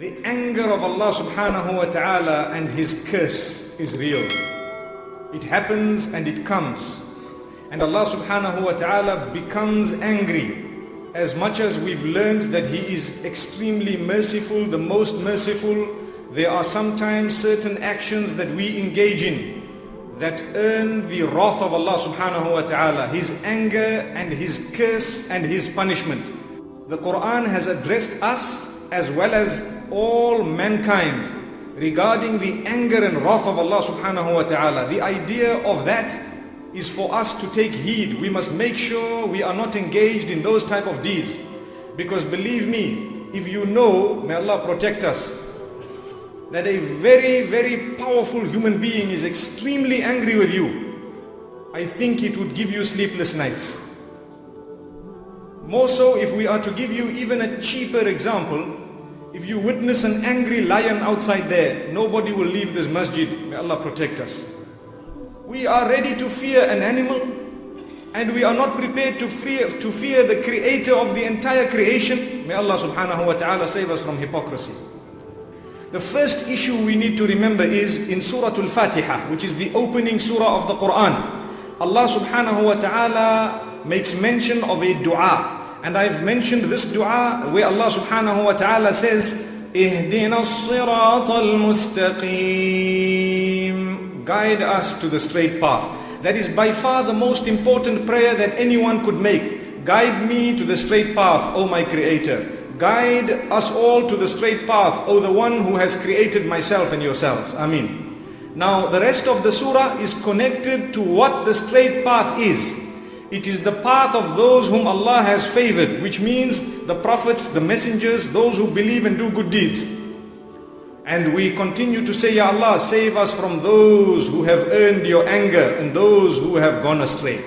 The anger of Allah subhanahu wa ta'ala and His curse is real. It happens and it comes. And Allah subhanahu wa ta'ala becomes angry. As much as we've learned that He is extremely merciful, the most merciful, there are sometimes certain actions that we engage in that earn the wrath of Allah subhanahu wa ta'ala, His anger and His curse and His punishment. The Quran has addressed us as well as all mankind regarding the anger and wrath of Allah subhanahu wa ta'ala. The idea of that is for us to take heed. We must make sure we are not engaged in those type of deeds. Because believe me, if you know, may Allah protect us, that a very, very powerful human being is extremely angry with you, I think it would give you sleepless nights. More so if we are to give you even a cheaper example, if you witness an angry lion outside there, nobody will leave this masjid. May Allah protect us. We are ready to fear an animal, and we are not prepared to fear the creator of the entire creation. May Allah subhanahu wa ta'ala save us from hypocrisy. The first issue we need to remember is in Surah Al-Fatiha, which is the opening surah of the Quran. Allah subhanahu wa ta'ala makes mention of a dua. And I've mentioned this dua where Allah subhanahu wa ta'ala says, اهدنا الصراط المستقيم. Guide us to the straight path. That is by far the most important prayer that anyone could make. Guide me to the straight path, O my Creator. Guide us all to the straight path, O the one who has created myself and yourselves. Ameen. Now the rest of the surah is connected to what the straight path is. It is the path of those whom Allah has favored, which means the prophets, the messengers, those who believe and do good deeds. And we continue to say, Ya Allah, save us from those who have earned your anger and those who have gone astray.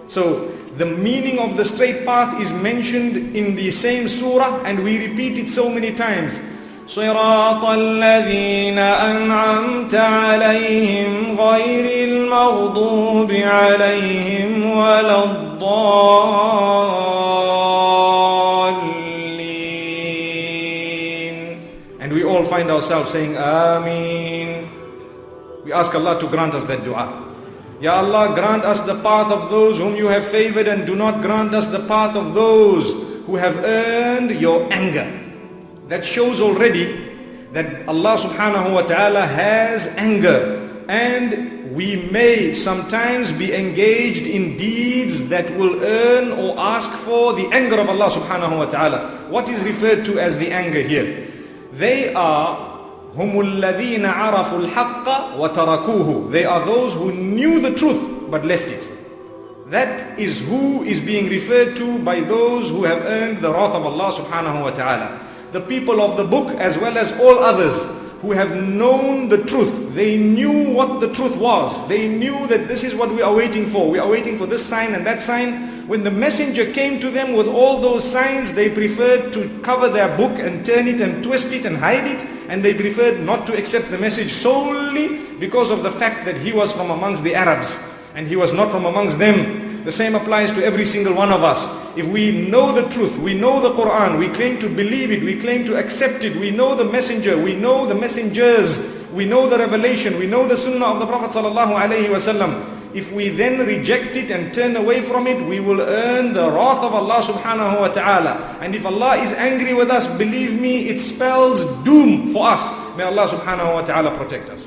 So the meaning of the straight path is mentioned in the same surah, and we repeat it so many times. صراط الذين أنعمت عليهم غير المغضوب عليهم ولا الضالين. And we all find ourselves saying Ameen. We ask Allah to grant us that dua. Ya Allah, grant us the path of those whom you have favored, and do not grant us the path of those who have earned your anger. That shows already that Allah subhanahu wa ta'ala has anger, and we may sometimes be engaged in deeds that will earn or ask for the anger of Allah subhanahu wa ta'ala. What is referred to as the anger here? They are هُمُ الَّذِينَ عَرَفُوا الْحَقَّ وَتَرَكُوهُ. They are those who knew the truth but left it. That is who is being referred to by those who have earned the wrath of Allah subhanahu wa ta'ala. The people of the book as well as all others who have known the truth. They knew what the truth was. They knew that this is what we are waiting for. We are waiting for this sign and that sign. When the messenger came to them with all those signs, they preferred to cover their book and turn it and twist it and hide it. And they preferred not to accept the message solely because of the fact that he was from amongst the Arabs and he was not from amongst them. The same applies to every single one of us. If we know the truth, we know the Quran, we claim to believe it, we claim to accept it, we know the messenger, we know the messengers, we know the revelation, we know the sunnah of the Prophet sallallahu alaihi wasallam. If we then reject it and turn away from it, we will earn the wrath of Allah subhanahu wa ta'ala. And if Allah is angry with us, believe me, it spells doom for us. May Allah subhanahu wa ta'ala protect us.